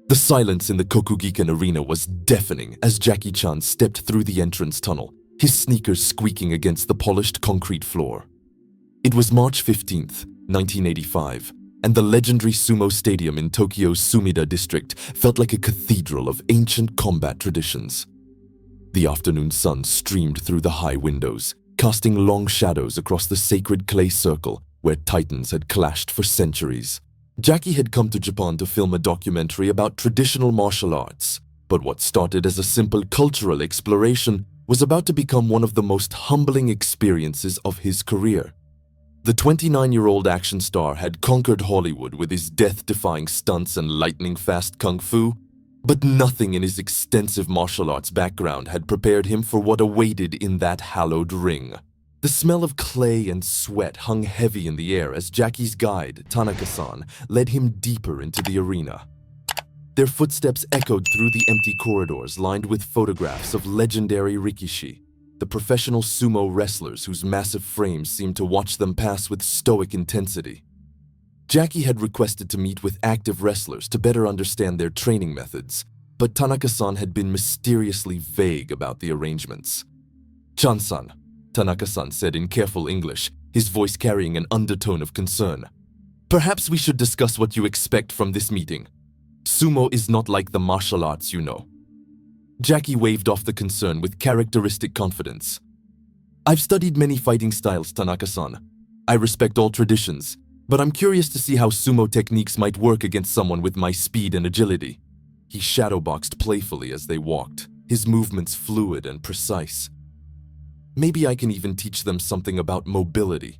The silence in the Kokugikan arena was deafening as Jackie Chan stepped through the entrance tunnel, his sneakers squeaking against the polished concrete floor. It was March 15th, 1985, and the legendary Sumo Stadium in Tokyo's Sumida district felt like a cathedral of ancient combat traditions. The afternoon sun streamed through the high windows, casting long shadows across the sacred clay circle where titans had clashed for centuries. Jackie had come to Japan to film a documentary about traditional martial arts, but what started as a simple cultural exploration was about to become one of the most humbling experiences of his career. The 29-year-old action star had conquered Hollywood with his death-defying stunts and lightning-fast kung fu, but nothing in his extensive martial arts background had prepared him for what awaited in that hallowed ring. The smell of clay and sweat hung heavy in the air as Jackie's guide, Tanaka-san, led him deeper into the arena. Their footsteps echoed through the empty corridors lined with photographs of legendary rikishi, the professional sumo wrestlers whose massive frames seemed to watch them pass with stoic intensity. Jackie had requested to meet with active wrestlers to better understand their training methods, but Tanaka-san had been mysteriously vague about the arrangements. "Chan-san," Tanaka-san said in careful English, his voice carrying an undertone of concern. "Perhaps we should discuss what you expect from this meeting. Sumo is not like the martial arts you know." Jackie waved off the concern with characteristic confidence. "I've studied many fighting styles, Tanaka-san. I respect all traditions, but I'm curious to see how sumo techniques might work against someone with my speed and agility." He shadowboxed playfully as they walked, his movements fluid and precise. "Maybe I can even teach them something about mobility."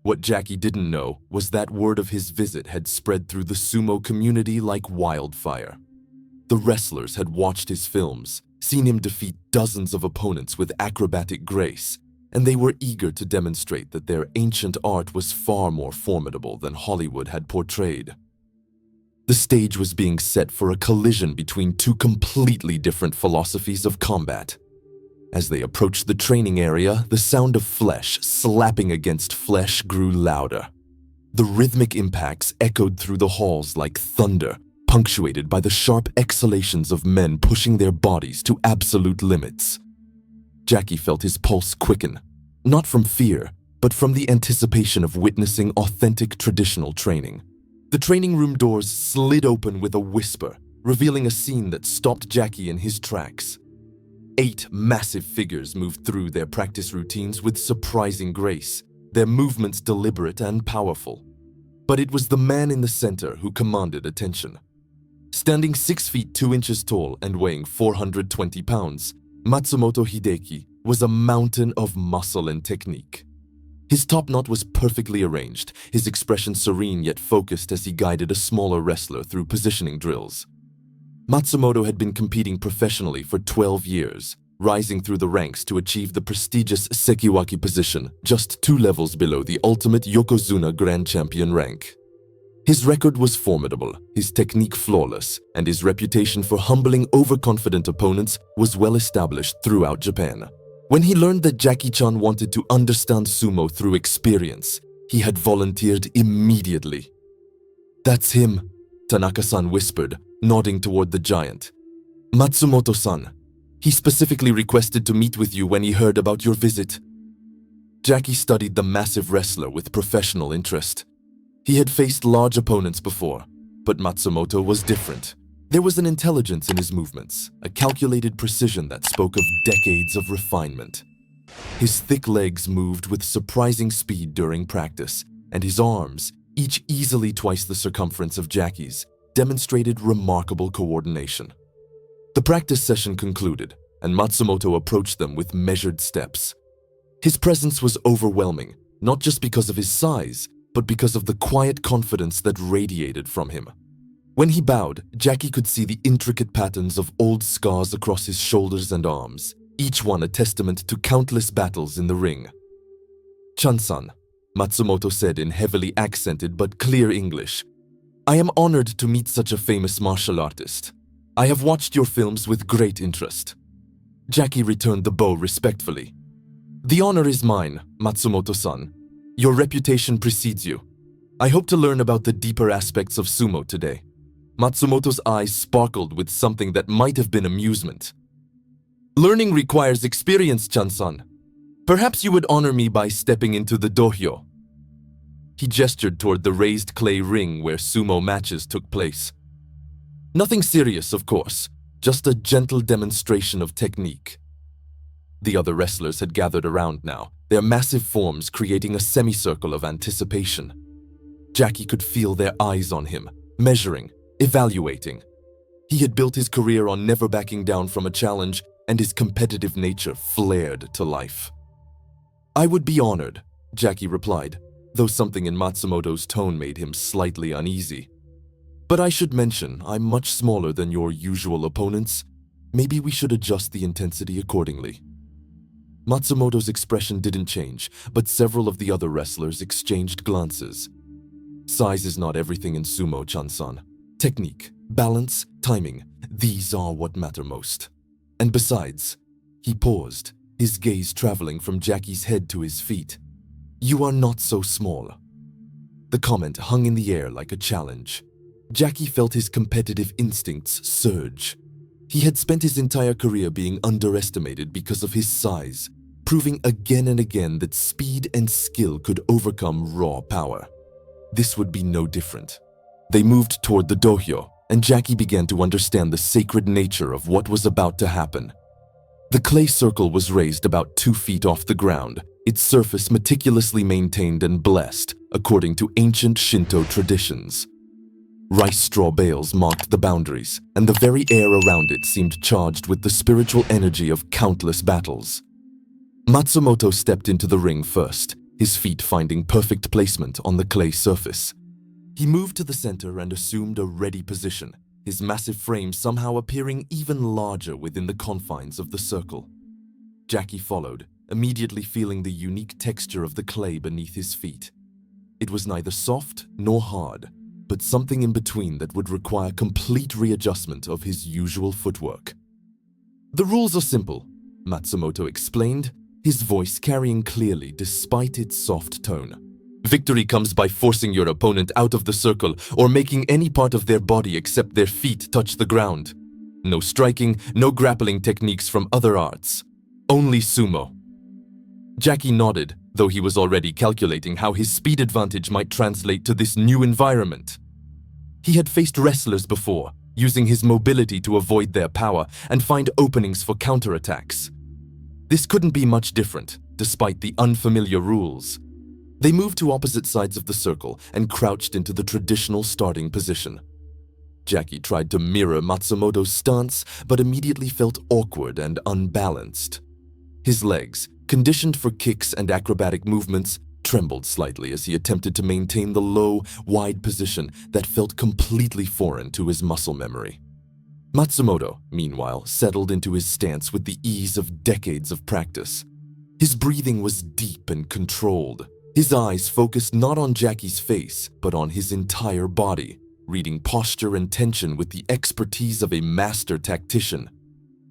What Jackie didn't know was that word of his visit had spread through the sumo community like wildfire. The wrestlers had watched his films, seen him defeat dozens of opponents with acrobatic grace, and they were eager to demonstrate that their ancient art was far more formidable than Hollywood had portrayed. The stage was being set for a collision between two completely different philosophies of combat. As they approached the training area, the sound of flesh slapping against flesh grew louder. The rhythmic impacts echoed through the halls like thunder, punctuated by the sharp exhalations of men pushing their bodies to absolute limits. Jackie felt his pulse quicken, not from fear, but from the anticipation of witnessing authentic traditional training. The training room doors slid open with a whisper, revealing a scene that stopped Jackie in his tracks. 8 massive figures moved through their practice routines with surprising grace, their movements deliberate and powerful. But it was the man in the center who commanded attention. Standing 6 feet 2 inches tall and weighing 420 pounds, Matsumoto Hideki was a mountain of muscle and technique. His top knot was perfectly arranged, his expression serene yet focused as he guided a smaller wrestler through positioning drills. Matsumoto had been competing professionally for 12 years, rising through the ranks to achieve the prestigious Sekiwaki position, just 2 levels below the ultimate Yokozuna Grand Champion rank. His record was formidable, his technique flawless, and his reputation for humbling overconfident opponents was well established throughout Japan. When he learned that Jackie Chan wanted to understand sumo through experience, he had volunteered immediately. "That's him," Tanaka-san whispered, nodding toward the giant. "Matsumoto-san. He specifically requested to meet with you when he heard about your visit." Jackie studied the massive wrestler with professional interest. He had faced large opponents before, but Matsumoto was different. There was an intelligence in his movements, a calculated precision that spoke of decades of refinement. His thick legs moved with surprising speed during practice, and his arms, each easily twice the circumference of Jackie's, demonstrated remarkable coordination. The practice session concluded, and Matsumoto approached them with measured steps. His presence was overwhelming, not just because of his size, but because of the quiet confidence that radiated from him. When he bowed, Jackie could see the intricate patterns of old scars across his shoulders and arms, each one a testament to countless battles in the ring. "Chan-san," Matsumoto said in heavily accented but clear English, "I am honored to meet such a famous martial artist. I have watched your films with great interest." Jackie returned the bow respectfully. "The honor is mine, Matsumoto-san. Your reputation precedes you. I hope to learn about the deeper aspects of sumo today." Matsumoto's eyes sparkled with something that might have been amusement. Learning requires experience, Chan-san. Perhaps you would honor me by stepping into the dohyo. He gestured toward the raised clay ring where sumo matches took place. Nothing serious, of course, just a gentle demonstration of technique. The other wrestlers had gathered around now, their massive forms creating a semicircle of anticipation. Jackie could feel their eyes on him, measuring, evaluating. He had built his career on never backing down from a challenge, and his competitive nature flared to life. I would be honored, Jackie replied, though something in Matsumoto's tone made him slightly uneasy. But I should mention, I'm much smaller than your usual opponents. Maybe we should adjust the intensity accordingly. Matsumoto's expression didn't change, but several of the other wrestlers exchanged glances. Size is not everything in sumo, Chan-san. Technique, balance, timing, these are what matter most. And besides, he paused, his gaze traveling from Jackie's head to his feet. You are not so small. The comment hung in the air like a challenge. Jackie felt his competitive instincts surge. He had spent his entire career being underestimated because of his size, proving again and again that speed and skill could overcome raw power. This would be no different. They moved toward the dohyo, and Jackie began to understand the sacred nature of what was about to happen. The clay circle was raised about 2 feet off the ground, its surface meticulously maintained and blessed, according to ancient Shinto traditions. Rice straw bales marked the boundaries, and the very air around it seemed charged with the spiritual energy of countless battles. Matsumoto stepped into the ring first, his feet finding perfect placement on the clay surface. He moved to the center and assumed a ready position, his massive frame somehow appearing even larger within the confines of the circle. Jackie followed, immediately feeling the unique texture of the clay beneath his feet. It was neither soft nor hard, but something in between that would require complete readjustment of his usual footwork. The rules are simple, Matsumoto explained, his voice carrying clearly despite its soft tone. Victory comes by forcing your opponent out of the circle or making any part of their body except their feet touch the ground. No striking, no grappling techniques from other arts. Only sumo. Jackie nodded, though he was already calculating how his speed advantage might translate to this new environment. He had faced wrestlers before, using his mobility to avoid their power and find openings for counterattacks. This couldn't be much different, despite the unfamiliar rules. They moved to opposite sides of the circle and crouched into the traditional starting position. Jackie tried to mirror Matsumoto's stance, but immediately felt awkward and unbalanced. His legs, conditioned for kicks and acrobatic movements, trembled slightly as he attempted to maintain the low, wide position that felt completely foreign to his muscle memory. Matsumoto, meanwhile, settled into his stance with the ease of decades of practice. His breathing was deep and controlled. His eyes focused not on Jackie's face, but on his entire body, reading posture and tension with the expertise of a master tactician.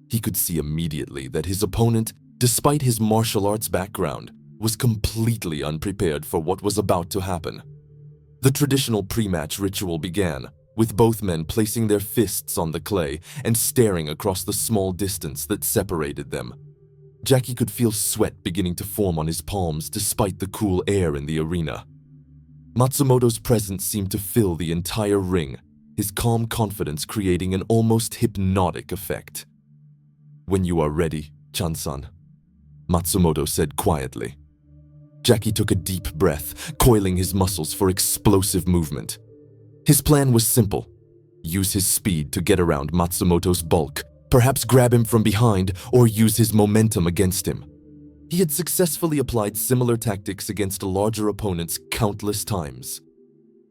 He could see immediately that his opponent, despite his martial arts background, was completely unprepared for what was about to happen. The traditional pre-match ritual began, with both men placing their fists on the clay and staring across the small distance that separated them. Jackie could feel sweat beginning to form on his palms despite the cool air in the arena. Matsumoto's presence seemed to fill the entire ring, his calm confidence creating an almost hypnotic effect. When you are ready, Chan-san, Matsumoto said quietly. Jackie took a deep breath, coiling his muscles for explosive movement. His plan was simple. Use his speed to get around Matsumoto's bulk, perhaps grab him from behind or use his momentum against him. He had successfully applied similar tactics against larger opponents countless times.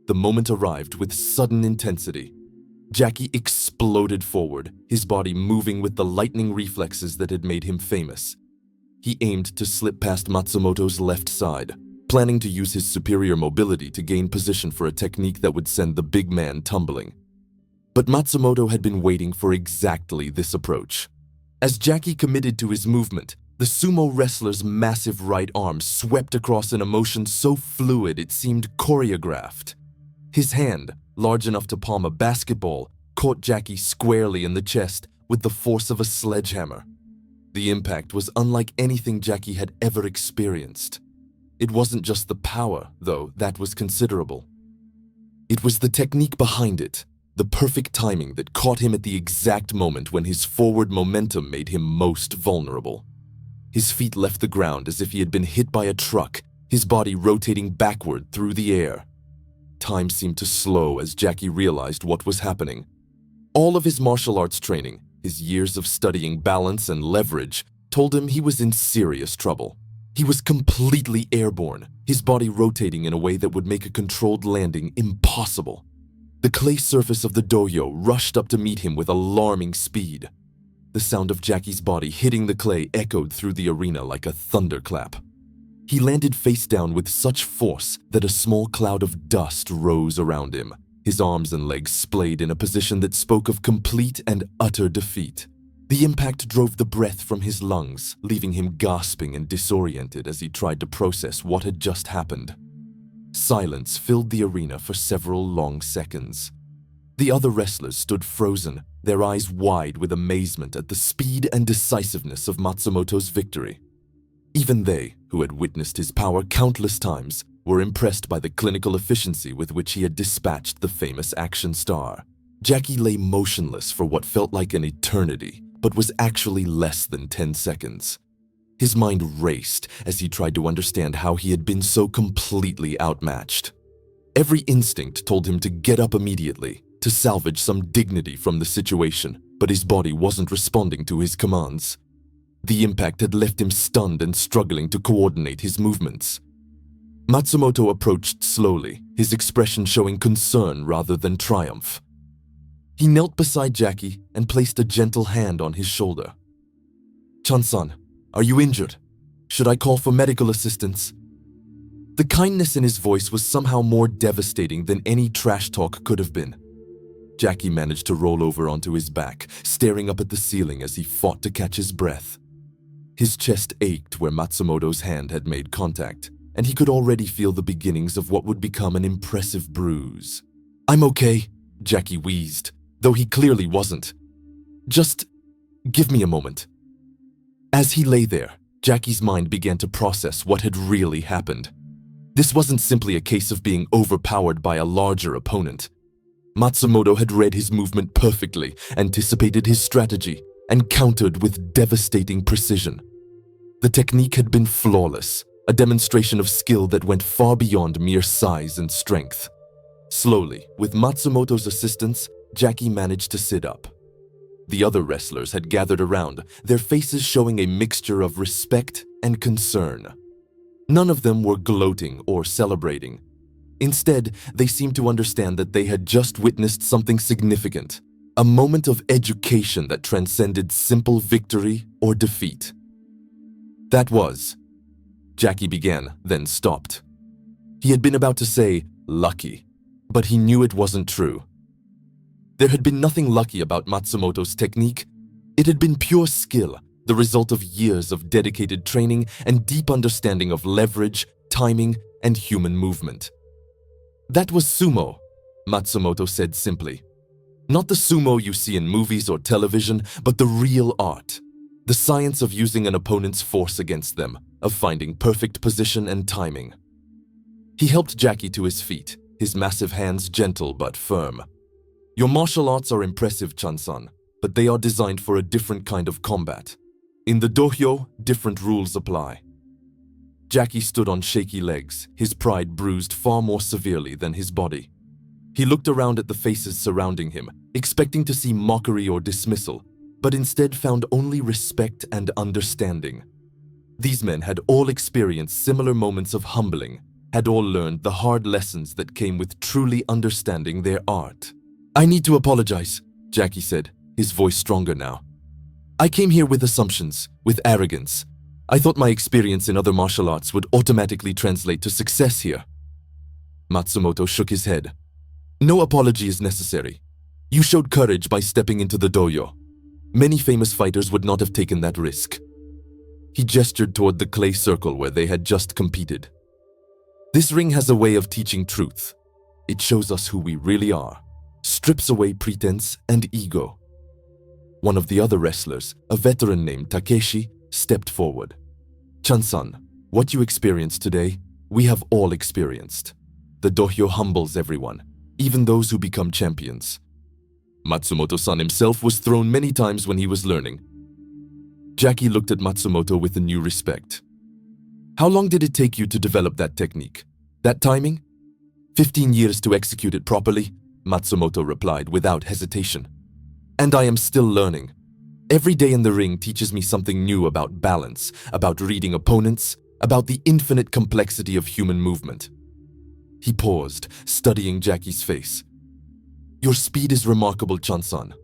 The moment arrived with sudden intensity. Jackie exploded forward, his body moving with the lightning reflexes that had made him famous. He aimed to slip past Matsumoto's left side, planning to use his superior mobility to gain position for a technique that would send the big man tumbling. But Matsumoto had been waiting for exactly this approach. As Jackie committed to his movement, the sumo wrestler's massive right arm swept across in a motion so fluid it seemed choreographed. His hand, large enough to palm a basketball, caught Jackie squarely in the chest with the force of a sledgehammer. The impact was unlike anything Jackie had ever experienced. It wasn't just the power, though, that was considerable. It was the technique behind it, the perfect timing that caught him at the exact moment when his forward momentum made him most vulnerable. His feet left the ground as if he had been hit by a truck, his body rotating backward through the air. Time seemed to slow as Jackie realized what was happening. All of his martial arts training, his years of studying balance and leverage, told him he was in serious trouble. He was completely airborne, his body rotating in a way that would make a controlled landing impossible. The clay surface of the dojo rushed up to meet him with alarming speed. The sound of Jackie's body hitting the clay echoed through the arena like a thunderclap. He landed face down with such force that a small cloud of dust rose around him. His arms and legs splayed in a position that spoke of complete and utter defeat. The impact drove the breath from his lungs, leaving him gasping and disoriented as he tried to process what had just happened. Silence filled the arena for several long seconds. The other wrestlers stood frozen, their eyes wide with amazement at the speed and decisiveness of Matsumoto's victory. Even they, who had witnessed his power countless times, were impressed by the clinical efficiency with which he had dispatched the famous action star. Jackie lay motionless for what felt like an eternity, but was actually less than 10 seconds. His mind raced as he tried to understand how he had been so completely outmatched. Every instinct told him to get up immediately, to salvage some dignity from the situation, but his body wasn't responding to his commands. The impact had left him stunned and struggling to coordinate his movements. Matsumoto approached slowly, his expression showing concern rather than triumph. He knelt beside Jackie and placed a gentle hand on his shoulder. "Chan-san, are you injured? Should I call for medical assistance?" The kindness in his voice was somehow more devastating than any trash talk could have been. Jackie managed to roll over onto his back, staring up at the ceiling as he fought to catch his breath. His chest ached where Matsumoto's hand had made contact, and he could already feel the beginnings of what would become an impressive bruise. "I'm okay," Jackie wheezed, though he clearly wasn't. "Just give me a moment." As he lay there, Jackie's mind began to process what had really happened. This wasn't simply a case of being overpowered by a larger opponent. Matsumoto had read his movement perfectly, anticipated his strategy, and countered with devastating precision. The technique had been flawless, a demonstration of skill that went far beyond mere size and strength. Slowly, with Matsumoto's assistance, Jackie managed to sit up. The other wrestlers had gathered around, their faces showing a mixture of respect and concern. None of them were gloating or celebrating. Instead, they seemed to understand that they had just witnessed something significant, a moment of education that transcended simple victory or defeat. "That was," Jackie began, then stopped. He had been about to say, "lucky," but he knew it wasn't true. There had been nothing lucky about Matsumoto's technique. It had been pure skill, the result of years of dedicated training and deep understanding of leverage, timing, and human movement. "That was sumo," Matsumoto said simply. "Not the sumo you see in movies or television, but the real art. The science of using an opponent's force against them, of finding perfect position and timing." He helped Jackie to his feet, his massive hands gentle but firm. "Your martial arts are impressive, Chan-san, but they are designed for a different kind of combat. In the dojo, different rules apply." Jackie stood on shaky legs, his pride bruised far more severely than his body. He looked around at the faces surrounding him, expecting to see mockery or dismissal, but instead found only respect and understanding. These men had all experienced similar moments of humbling, had all learned the hard lessons that came with truly understanding their art. "I need to apologize," Jackie said, his voice stronger now. "I came here with assumptions, with arrogance. I thought my experience in other martial arts would automatically translate to success here." Matsumoto shook his head. "No apology is necessary. You showed courage by stepping into the dojo. Many famous fighters would not have taken that risk." He gestured toward the clay circle where they had just competed. "This ring has a way of teaching truth. It shows us who we really are, strips away pretense and ego. One of the other wrestlers, a veteran named Takeshi, stepped forward. Chan-san, what you experienced today, we have all experienced. The dohyo humbles everyone, even those who become champions. Matsumoto-san himself was thrown many times when he was learning. Jackie looked at Matsumoto with a new respect. How long did it take you to develop that technique? That timing? 15 years to execute it properly, Matsumoto replied without hesitation. And I am still learning. Every day in the ring teaches me something new about balance, about reading opponents, about the infinite complexity of human movement. He paused, studying Jackie's face. Your speed is remarkable, Chan-san,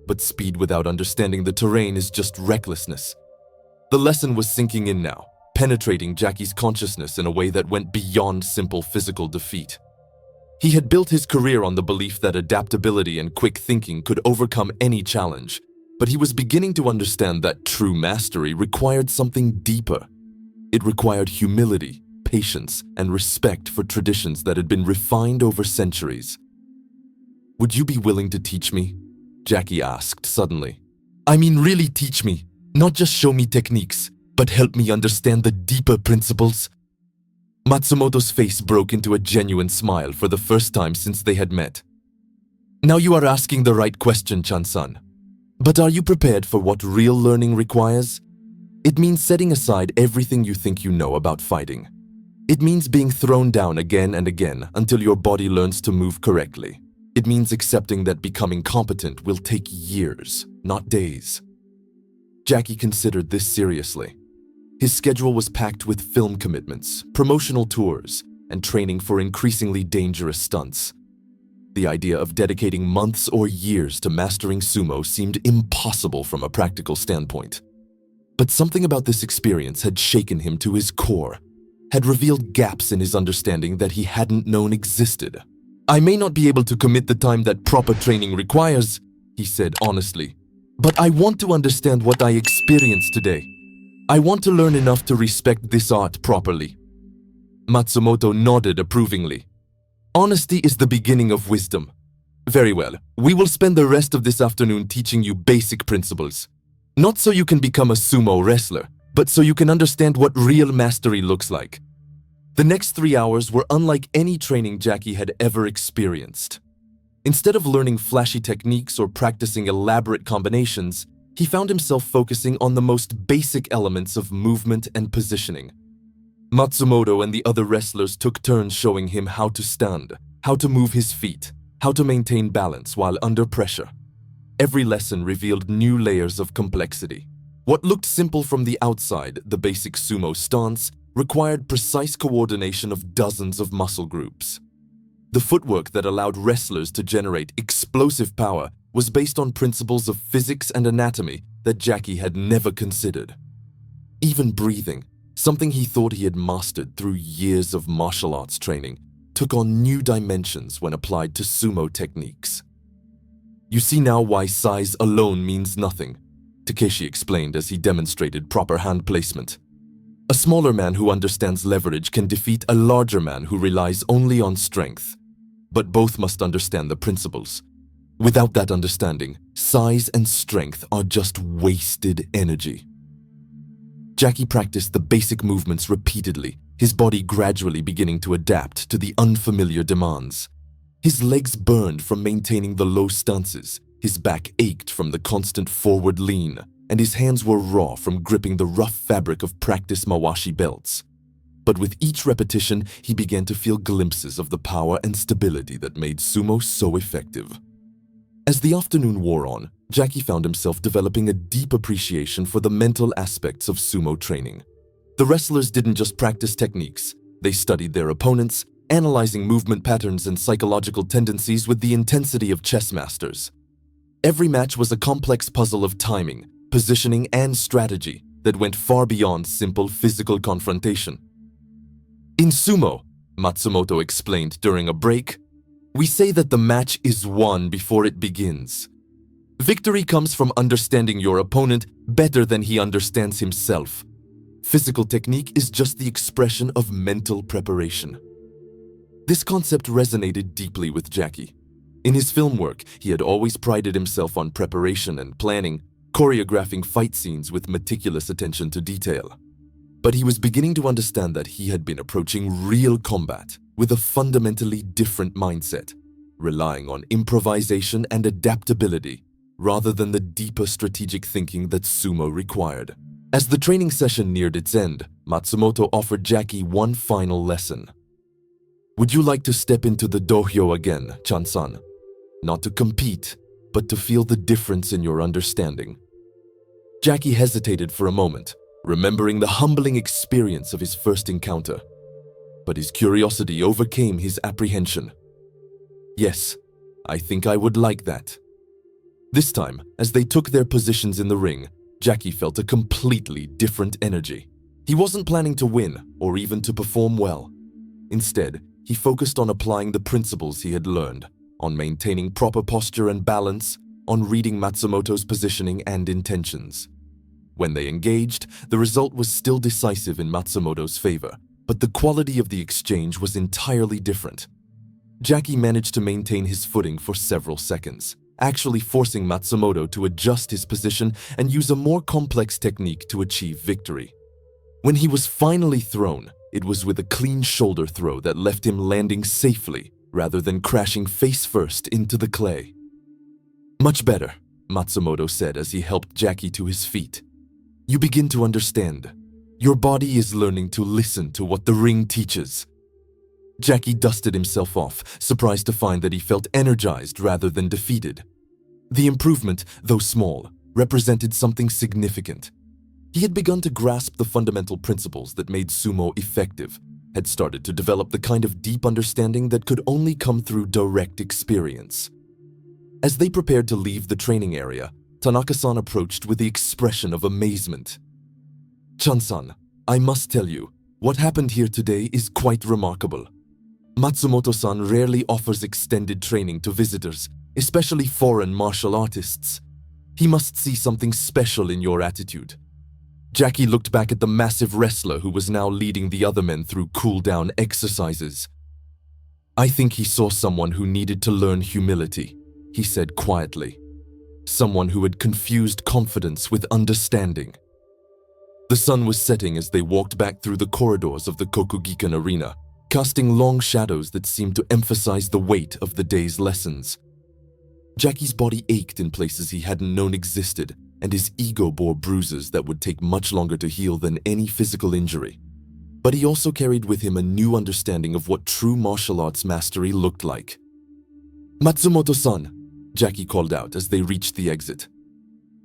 but speed without understanding the terrain is just recklessness. The lesson was sinking in now, penetrating Jackie's consciousness in a way that went beyond simple physical defeat. He had built his career on the belief that adaptability and quick thinking could overcome any challenge, but he was beginning to understand that true mastery required something deeper. It required humility, patience, and respect for traditions that had been refined over centuries. Would you be willing to teach me? Jackie asked suddenly. I mean, really teach me, not just show me techniques, but help me understand the deeper principles. Matsumoto's face broke into a genuine smile for the first time since they had met. Now you are asking the right question, Chan-san. But are you prepared for what real learning requires? It means setting aside everything you think you know about fighting. It means being thrown down again and again until your body learns to move correctly. It means accepting that becoming competent will take years, not days. Jackie considered this seriously. His schedule was packed with film commitments, promotional tours, and training for increasingly dangerous stunts. The idea of dedicating months or years to mastering sumo seemed impossible from a practical standpoint. But something about this experience had shaken him to his core, had revealed gaps in his understanding that he hadn't known existed. I may not be able to commit the time that proper training requires, he said honestly, but I want to understand what I experienced today. I want to learn enough to respect this art properly. Matsumoto nodded approvingly. Honesty is the beginning of wisdom. Very well, we will spend the rest of this afternoon teaching you basic principles. Not so you can become a sumo wrestler, but so you can understand what real mastery looks like. The next 3 hours were unlike any training Jackie had ever experienced. Instead of learning flashy techniques or practicing elaborate combinations, he found himself focusing on the most basic elements of movement and positioning. Matsumoto and the other wrestlers took turns showing him how to stand, how to move his feet, how to maintain balance while under pressure. Every lesson revealed new layers of complexity. What looked simple from the outside, the basic sumo stance, required precise coordination of dozens of muscle groups. The footwork that allowed wrestlers to generate explosive power was based on principles of physics and anatomy that Jackie had never considered. Even breathing, something he thought he had mastered through years of martial arts training, took on new dimensions when applied to sumo techniques. You see now why size alone means nothing, Takeshi explained as he demonstrated proper hand placement. A smaller man who understands leverage can defeat a larger man who relies only on strength. But both must understand the principles. Without that understanding, size and strength are just wasted energy. Jackie practiced the basic movements repeatedly, his body gradually beginning to adapt to the unfamiliar demands. His legs burned from maintaining the low stances, his back ached from the constant forward lean, and his hands were raw from gripping the rough fabric of practice mawashi belts. But with each repetition, he began to feel glimpses of the power and stability that made sumo so effective. As the afternoon wore on, Jackie found himself developing a deep appreciation for the mental aspects of sumo training. The wrestlers didn't just practice techniques, they studied their opponents, analyzing movement patterns and psychological tendencies with the intensity of chess masters. Every match was a complex puzzle of timing, positioning, and strategy that went far beyond simple physical confrontation. In sumo, Matsumoto explained during a break, we say that the match is won before it begins. Victory comes from understanding your opponent better than he understands himself. Physical technique is just the expression of mental preparation. This concept resonated deeply with Jackie. In his film work, he had always prided himself on preparation and planning, choreographing fight scenes with meticulous attention to detail. But he was beginning to understand that he had been approaching real combat with a fundamentally different mindset, relying on improvisation and adaptability rather than the deeper strategic thinking that sumo required. As the training session neared its end, Matsumoto offered Jackie one final lesson. "Would you like to step into the dohyo again, Chan-san? Not to compete, but to feel the difference in your understanding." Jackie hesitated for a moment, remembering the humbling experience of his first encounter. But his curiosity overcame his apprehension. "Yes, I think I would like that." This time, as they took their positions in the ring, Jackie felt a completely different energy. He wasn't planning to win or even to perform well. Instead, he focused on applying the principles he had learned, on maintaining proper posture and balance, on reading Matsumoto's positioning and intentions. When they engaged, the result was still decisive in Matsumoto's favor, but the quality of the exchange was entirely different. Jackie managed to maintain his footing for several seconds, actually forcing Matsumoto to adjust his position and use a more complex technique to achieve victory. When he was finally thrown, it was with a clean shoulder throw that left him landing safely rather than crashing face first into the clay. "Much better," Matsumoto said as he helped Jackie to his feet. "You begin to understand. Your body is learning to listen to what the ring teaches." Jackie dusted himself off, surprised to find that he felt energized rather than defeated. The improvement, though small, represented something significant. He had begun to grasp the fundamental principles that made sumo effective, had started to develop the kind of deep understanding that could only come through direct experience. As they prepared to leave the training area, Tanaka-san approached with the expression of amazement. "Chan-san, I must tell you, what happened here today is quite remarkable. Matsumoto-san rarely offers extended training to visitors, especially foreign martial artists. He must see something special in your attitude." Jackie looked back at the massive wrestler who was now leading the other men through cool-down exercises. "I think he saw someone who needed to learn humility," he said quietly. "Someone who had confused confidence with understanding." The sun was setting as they walked back through the corridors of the Kokugikan arena, casting long shadows that seemed to emphasize the weight of the day's lessons. Jackie's body ached in places he hadn't known existed, and his ego bore bruises that would take much longer to heal than any physical injury. But he also carried with him a new understanding of what true martial arts mastery looked like. "Matsumoto-san," Jackie called out as they reached the exit.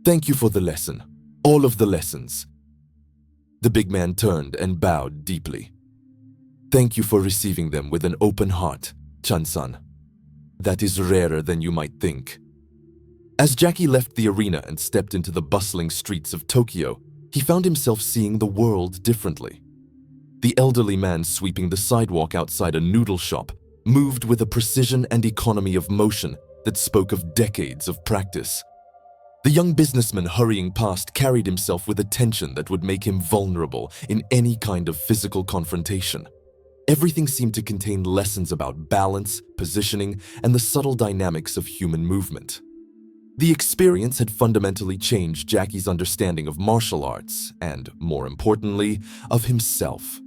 "Thank you for the lesson. All of the lessons." The big man turned and bowed deeply. "Thank you for receiving them with an open heart, Chan-san. That is rarer than you might think." As Jackie left the arena and stepped into the bustling streets of Tokyo, he found himself seeing the world differently. The elderly man sweeping the sidewalk outside a noodle shop moved with a precision and economy of motion that spoke of decades of practice. The young businessman hurrying past carried himself with a tension that would make him vulnerable in any kind of physical confrontation. Everything seemed to contain lessons about balance, positioning, and the subtle dynamics of human movement. The experience had fundamentally changed Jackie's understanding of martial arts and, more importantly, of himself.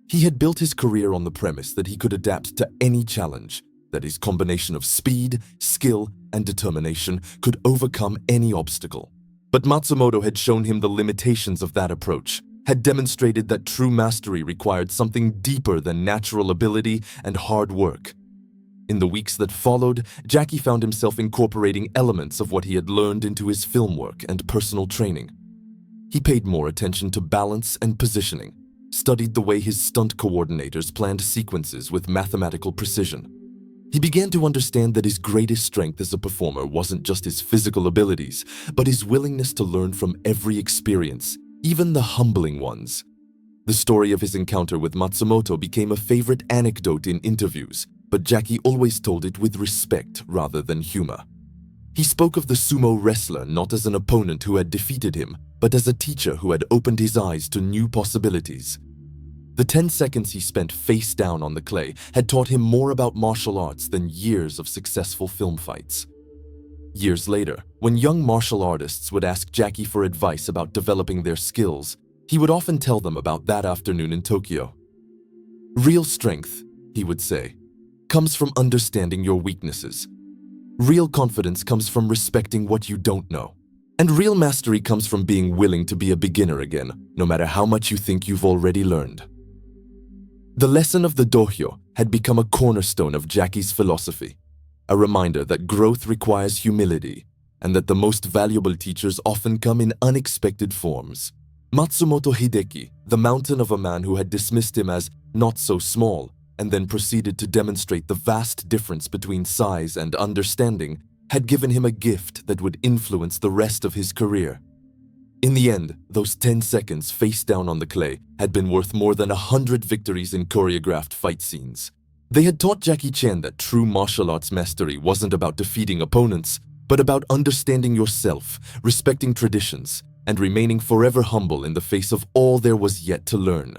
He had built his career on the premise that he could adapt to any challenge, that his combination of speed, skill, and determination could overcome any obstacle. But Matsumoto had shown him the limitations of that approach, had demonstrated that true mastery required something deeper than natural ability and hard work. In the weeks that followed, Jackie found himself incorporating elements of what he had learned into his film work and personal training. He paid more attention to balance and positioning, studied the way his stunt coordinators planned sequences with mathematical precision. He began to understand that his greatest strength as a performer wasn't just his physical abilities, but his willingness to learn from every experience, even the humbling ones. The story of his encounter with Matsumoto became a favorite anecdote in interviews, but Jackie always told it with respect rather than humor. He spoke of the sumo wrestler not as an opponent who had defeated him, but as a teacher who had opened his eyes to new possibilities. The 10 seconds he spent face down on the clay had taught him more about martial arts than years of successful film fights. Years later, when young martial artists would ask Jackie for advice about developing their skills, he would often tell them about that afternoon in Tokyo. Real strength, he would say, comes from understanding your weaknesses. Real confidence comes from respecting what you don't know. And real mastery comes from being willing to be a beginner again, no matter how much you think you've already learned. The lesson of the dohyo had become a cornerstone of Jackie's philosophy, a reminder that growth requires humility and that the most valuable teachers often come in unexpected forms. Matsumoto Hideki, the mountain of a man who had dismissed him as not so small and then proceeded to demonstrate the vast difference between size and understanding, had given him a gift that would influence the rest of his career. In the end, those 10 seconds face down on the clay had been worth more than 100 victories in choreographed fight scenes. They had taught Jackie Chan that true martial arts mastery wasn't about defeating opponents, but about understanding yourself, respecting traditions, and remaining forever humble in the face of all there was yet to learn.